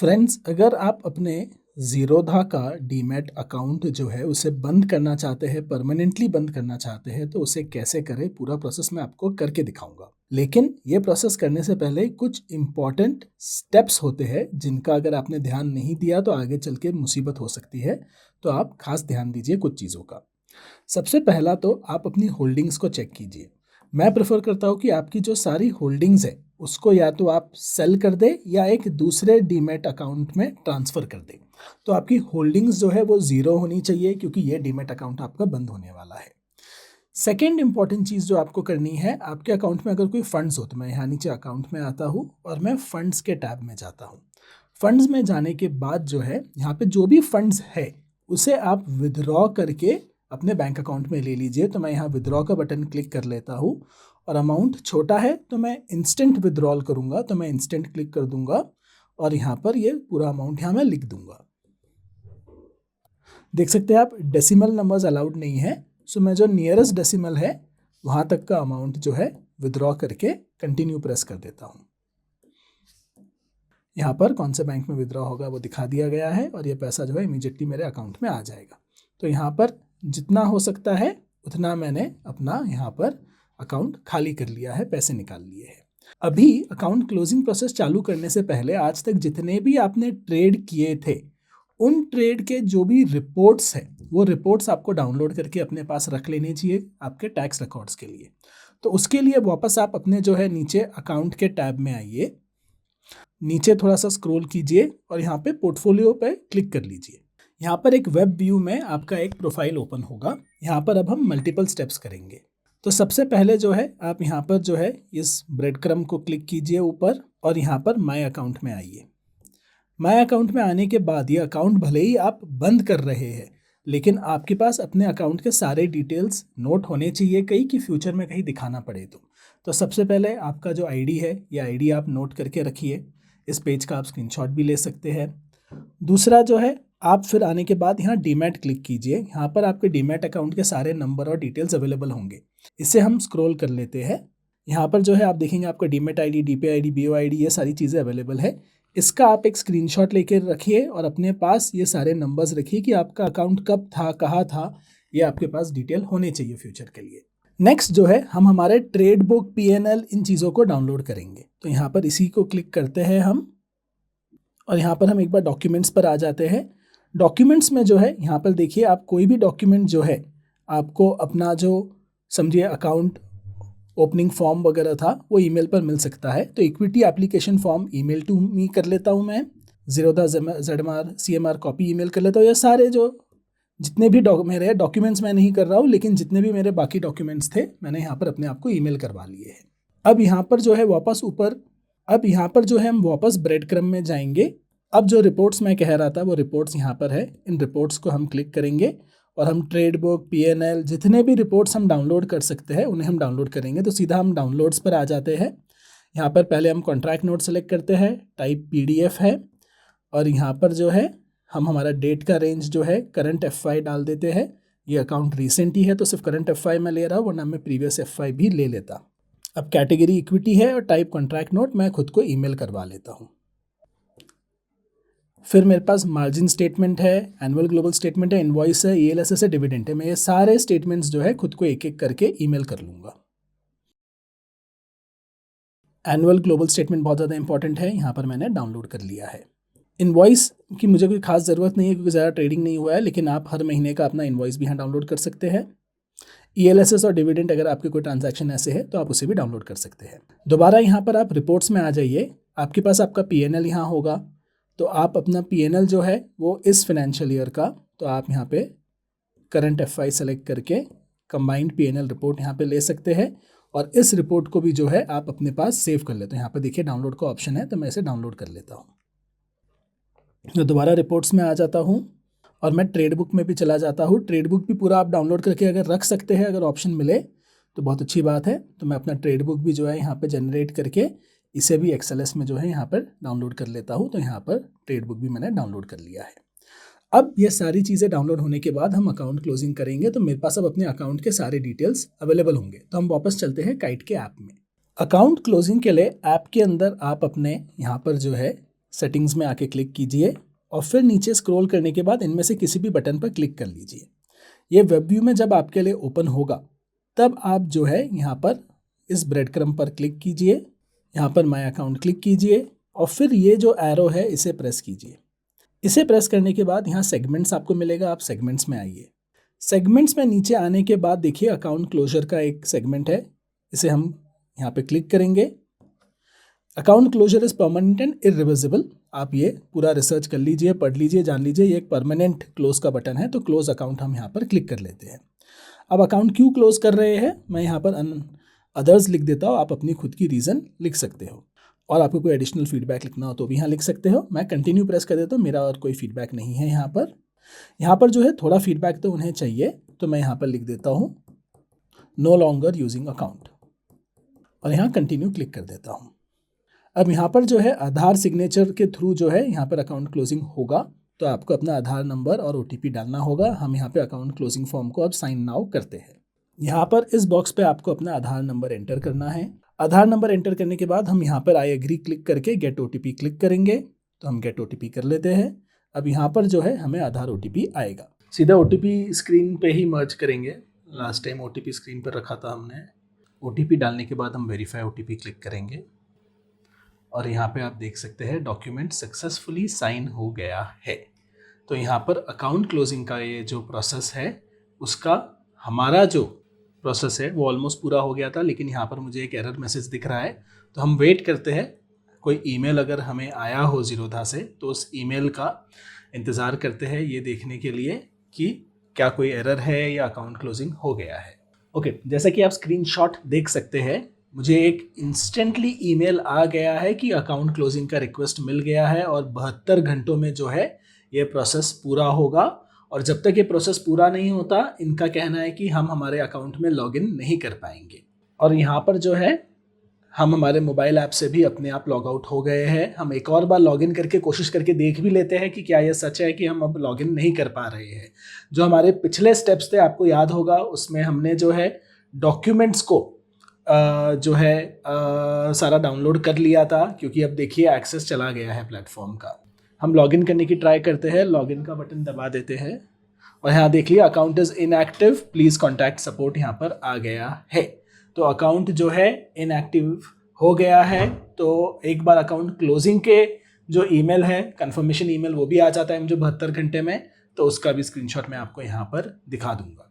Friends, अगर आप अपने ज़ीरोधा का डीमैट अकाउंट जो है उसे बंद करना चाहते हैं, परमानेंटली बंद करना चाहते हैं, तो उसे कैसे करें पूरा प्रोसेस मैं आपको करके दिखाऊंगा। लेकिन ये प्रोसेस करने से पहले कुछ इम्पॉर्टेंट स्टेप्स होते हैं जिनका अगर आपने ध्यान नहीं दिया तो आगे चल के मुसीबत हो सकती है, तो आप खास ध्यान दीजिए कुछ चीज़ों का। सबसे पहला तो आप अपनी होल्डिंग्स को चेक कीजिए। मैं प्रेफर करता हूँ कि आपकी जो सारी होल्डिंग्स है उसको या तो आप सेल कर दें या एक दूसरे डीमैट अकाउंट में ट्रांसफ़र कर दें। तो आपकी होल्डिंग्स जो है वो ज़ीरो होनी चाहिए, क्योंकि ये डीमैट अकाउंट आपका बंद होने वाला है। सेकेंड इंपॉर्टेंट चीज़ जो आपको करनी है, आपके अकाउंट में अगर कोई फंड्स हो तो मैं यहाँ नीचे अकाउंट में आता हूँ और मैं फंड्स के टैब में जाता हूँ। फंड्स में जाने के बाद जो है यहाँ पे जो भी फंड्स है उसे आप विदड्रॉ करके अपने बैंक अकाउंट में ले लीजिए। तो मैं यहाँ विदड्रॉ का बटन क्लिक कर लेता हूँ और अमाउंट छोटा है तो मैं इंस्टेंट विदड्रॉल करूँगा, तो मैं इंस्टेंट क्लिक कर दूंगा और यहाँ पर ये पूरा अमाउंट यहाँ मैं लिख दूंगा। देख सकते हैं आप, डेसिमल नंबर्स अलाउड नहीं है। सो मैं जो नियरेस्ट डेसिमल है वहाँ तक का अमाउंट जो है विदड्रॉ करके कंटिन्यू प्रेस कर देता हूँ। यहाँ पर कौन से बैंक में विदड्रॉ होगा वो दिखा दिया गया है और ये पैसा जो है इमीडिएटली मेरे अकाउंट में आ जाएगा। तो यहाँ पर जितना हो सकता है उतना मैंने अपना यहाँ पर अकाउंट खाली कर लिया है, पैसे निकाल लिए हैं। अभी अकाउंट क्लोजिंग प्रोसेस चालू करने से पहले आज तक जितने भी आपने ट्रेड किए थे उन ट्रेड के जो भी रिपोर्ट्स हैं वो रिपोर्ट्स आपको डाउनलोड करके अपने पास रख लेनी चाहिए आपके टैक्स रिकॉर्ड्स के लिए। तो उसके लिए वापस आप अपने जो है नीचे अकाउंट के टैब में आइए, नीचे थोड़ा सा स्क्रॉल कीजिए और यहाँ पे पोर्टफोलियो पे क्लिक कर लीजिए। यहाँ पर एक वेब व्यू में आपका एक प्रोफाइल ओपन होगा। यहाँ पर अब हम मल्टीपल स्टेप्स करेंगे। तो सबसे पहले जो है आप यहाँ पर जो है इस ब्रेड क्रम्ब को क्लिक कीजिए ऊपर और यहाँ पर माय अकाउंट में आइए। माय अकाउंट में आने के बाद ये अकाउंट भले ही आप बंद कर रहे हैं, लेकिन आपके पास अपने अकाउंट के सारे डिटेल्स नोट होने चाहिए, कहीं कि फ्यूचर में कहीं दिखाना पड़े तो सबसे पहले आपका जो आईडी है ये आईडी आप नोट करके रखिए। इस पेज का आप स्क्रीनशॉट भी ले सकते हैं। दूसरा जो है आप फिर आने के बाद यहाँ डीमैट क्लिक कीजिए। यहाँ पर आपके डीमैट अकाउंट के सारे नंबर और डिटेल्स अवेलेबल होंगे। इसे हम स्क्रॉल कर लेते हैं। यहाँ पर जो है आप देखेंगे आपका demat ID, DP ID, BO ID, ये सारी चीज़ें अवेलेबल है। इसका आप एक स्क्रीनशॉट लेके रखिए और अपने पास ये सारे नंबर्स रखिए कि आपका अकाउंट कब था, कहाँ था, ये आपके पास डिटेल होने चाहिए फ्यूचर के लिए। नेक्स्ट जो है हम हमारे ट्रेड बुक, पीएनएल, इन चीज़ों को डाउनलोड करेंगे। तो यहाँ पर इसी को क्लिक करते हैं हम और यहाँ पर हम एक बार डॉक्यूमेंट्स पर आ जाते हैं। डॉक्यूमेंट्स में जो है यहाँ पर देखिए आप कोई भी डॉक्यूमेंट जो है आपको अपना जो समझिए अकाउंट ओपनिंग फॉर्म वगैरह था वो ईमेल पर मिल सकता है। तो equity application form email to me कर लेता हूँ मैं, Zerodha ZMR CMR copy email कर लेता हूँ। ये सारे जो जितने भी मेरे डॉक्यूमेंट्स मैं नहीं कर रहा हूँ, लेकिन जितने भी मेरे बाकी डॉक्यूमेंट्स थे मैंने यहाँ पर अपने आप को ईमेल करवा लिए हैं। अब यहाँ पर जो है वापस ऊपर, अब यहाँ पर जो है हम वापस ब्रेड क्रम्ब में जाएंगे। अब जो रिपोर्ट्स मैं कह रहा था वो रिपोर्ट्स यहाँ पर है। इन रिपोर्ट्स को हम क्लिक करेंगे और हम ट्रेड बुक, पीएनएल, जितने भी रिपोर्ट्स हम डाउनलोड कर सकते हैं उन्हें हम डाउनलोड करेंगे। तो सीधा हम डाउनलोड्स पर आ जाते हैं। यहाँ पर पहले हम कॉन्ट्रैक्ट नोट सेलेक्ट करते हैं, टाइप PDF है और यहाँ पर जो है हम हमारा डेट का रेंज जो है करंट FY डाल देते हैं। ये अकाउंट रिसेंट ही है तो सिर्फ करंट FY में ले रहा हूँ, वरना मैं प्रीवियस FY भी ले लेता। अब कैटेगरी इक्विटी है और टाइप कॉन्ट्रैक्ट नोट, मैं खुद को ईमेल करवा लेता हूँ। फिर मेरे पास मार्जिन स्टेटमेंट है, एनुअल ग्लोबल स्टेटमेंट है, इनवॉइस है, ELSS है, डिविडेंड है। मैं ये सारे स्टेटमेंट्स जो है खुद को एक एक करके ईमेल कर लूँगा। एनुअल ग्लोबल स्टेटमेंट बहुत ज़्यादा इंपॉर्टेंट है, यहाँ पर मैंने डाउनलोड कर लिया है। इनवॉइस की मुझे कोई खास ज़रूरत नहीं है क्योंकि ज़्यादा ट्रेडिंग नहीं हुआ है, लेकिन आप हर महीने का अपना इनवॉइस भी यहाँ डाउनलोड कर सकते हैं। ELSS और डिविडेंड अगर आपके कोई ट्रांजैक्शन ऐसे है तो आप उसे भी डाउनलोड कर सकते हैं। दोबारा यहाँ पर आप रिपोर्ट्स में आ जाइए। आपके पास आपका PNL यहाँ होगा, तो आप अपना PNL जो है वो इस फाइनेंशियल ईयर का, तो आप यहाँ पे करंट FY सेलेक्ट करके कंबाइंड PNL रिपोर्ट यहाँ पे ले सकते हैं और इस रिपोर्ट को भी जो है आप अपने पास सेव कर लेते हैं। यहाँ पे देखिए डाउनलोड का ऑप्शन है, तो मैं इसे डाउनलोड कर लेता हूँ। तो दोबारा रिपोर्ट्स में आ जाता हूँ और मैं ट्रेड बुक में भी चला जाता हूँ। ट्रेड बुक भी पूरा आप डाउनलोड करके अगर रख सकते हैं, अगर ऑप्शन मिले तो बहुत अच्छी बात है। तो मैं अपना ट्रेड बुक भी जो है यहाँ पे जनरेट करके इसे भी XLS में जो है यहाँ पर डाउनलोड कर लेता हूँ। तो यहाँ पर ट्रेड बुक भी मैंने डाउनलोड कर लिया है। अब ये सारी चीज़ें डाउनलोड होने के बाद हम अकाउंट क्लोजिंग करेंगे, तो मेरे पास अब अपने अकाउंट के सारे डिटेल्स अवेलेबल होंगे। तो हम वापस चलते हैं काइट के ऐप में। अकाउंट क्लोजिंग के लिए ऐप के अंदर आप अपने यहाँ पर जो है सेटिंग्स में आके क्लिक कीजिए और फिर नीचे स्क्रॉल करने के बाद इनमें से किसी भी बटन पर क्लिक कर लीजिए। ये वेब व्यू में जब आपके लिए ओपन होगा तब आप जो है यहाँ पर इस ब्रेड क्रम्ब पर क्लिक कीजिए, यहाँ पर माय अकाउंट क्लिक कीजिए और फिर ये जो एरो है इसे प्रेस कीजिए। इसे प्रेस करने के बाद यहाँ सेगमेंट्स आपको मिलेगा, आप सेगमेंट्स में आइए। सेगमेंट्स में नीचे आने के बाद देखिए अकाउंट क्लोजर का एक सेगमेंट है, इसे हम यहाँ पे क्लिक करेंगे। Account closure is permanent and irreversible. आप ये पूरा रिसर्च कर लीजिए, पढ़ लीजिए, जान लीजिए। ये एक परमानेंट क्लोज का बटन है, तो क्लोज अकाउंट हम यहाँ पर क्लिक कर लेते हैं। अब अकाउंट क्यों क्लोज कर रहे हैं मैं यहाँ पर अदर्स लिख देता हूँ, आप अपनी खुद की रीज़न लिख सकते हो और आपको कोई एडिशनल फीडबैक लिखना हो तो भी यहाँ लिख सकते हो। मैं कंटिन्यू प्रेस कर देता हूँ, मेरा और कोई फीडबैक नहीं है यहाँ पर। यहाँ पर जो है थोड़ा फीडबैक तो उन्हें चाहिए, तो मैं यहाँ पर लिख देता हूँ नो लॉन्गर यूजिंग अकाउंट और यहाँ कंटिन्यू क्लिक कर देता हूँ। अब यहाँ पर जो है आधार सिग्नेचर के थ्रू जो है यहाँ पर अकाउंट क्लोजिंग होगा, तो आपको अपना आधार नंबर और OTP डालना होगा। हम यहाँ पे अकाउंट क्लोजिंग फॉर्म को अब साइन नाउ करते हैं। यहाँ पर इस बॉक्स पे आपको अपना आधार नंबर एंटर करना है। आधार नंबर एंटर करने के बाद हम यहाँ पर आई एग्री क्लिक करके गेट OTP क्लिक करेंगे, तो हम गेट OTP कर लेते हैं। अब यहाँ पर जो है हमें आधार OTP आएगा, सीधा OTP स्क्रीन पे ही मर्ज करेंगे। लास्ट टाइम OTP स्क्रीन पर रखा था हमने। OTP डालने के बाद हम वेरीफाई OTP क्लिक करेंगे और यहाँ पे आप देख सकते हैं डॉक्यूमेंट सक्सेसफुली साइन हो गया है। तो यहाँ पर अकाउंट क्लोजिंग का ये जो प्रोसेस है उसका हमारा जो प्रोसेस है वो ऑलमोस्ट पूरा हो गया था, लेकिन यहाँ पर मुझे एक एरर मैसेज दिख रहा है। तो हम वेट करते हैं, कोई ईमेल अगर हमें आया हो ज़ीरोधा से तो उस ईमेल का इंतज़ार करते हैं ये देखने के लिए कि क्या कोई एरर है या अकाउंट क्लोजिंग हो गया है। ओके, जैसा कि आप स्क्रीनशॉट देख सकते हैं, मुझे एक इंस्टेंटली ईमेल आ गया है कि अकाउंट क्लोजिंग का रिक्वेस्ट मिल गया है और 72 घंटों में जो है ये प्रोसेस पूरा होगा। और जब तक ये प्रोसेस पूरा नहीं होता, इनका कहना है कि हम हमारे अकाउंट में लॉगिन नहीं कर पाएंगे। और यहाँ पर जो है हम हमारे मोबाइल ऐप से भी अपने आप लॉग आउट हो गए हैं। हम एक और बार लॉगिन करके कोशिश करके देख भी लेते हैं कि क्या ये सच है कि हम अब लॉगिन नहीं कर पा रहे हैं। जो हमारे पिछले स्टेप्स थे आपको याद होगा, उसमें हमने जो है डॉक्यूमेंट्स को जो है सारा डाउनलोड कर लिया था, क्योंकि अब देखिए एक्सेस चला गया है प्लेटफॉर्म का। हम लॉगिन करने की ट्राई करते हैं, लॉगिन का बटन दबा देते हैं और यहाँ देख लिया account is inactive, please contact support यहाँ पर आ गया है। तो अकाउंट जो है इनएक्टिव हो गया है। तो एक बार अकाउंट क्लोजिंग के जो ईमेल है, कंफर्मेशन ईमेल, वो भी आ जाता है मुझे 72 घंटे में, तो उसका भी स्क्रीनशॉट मैं आपको यहाँ पर दिखा दूंगा।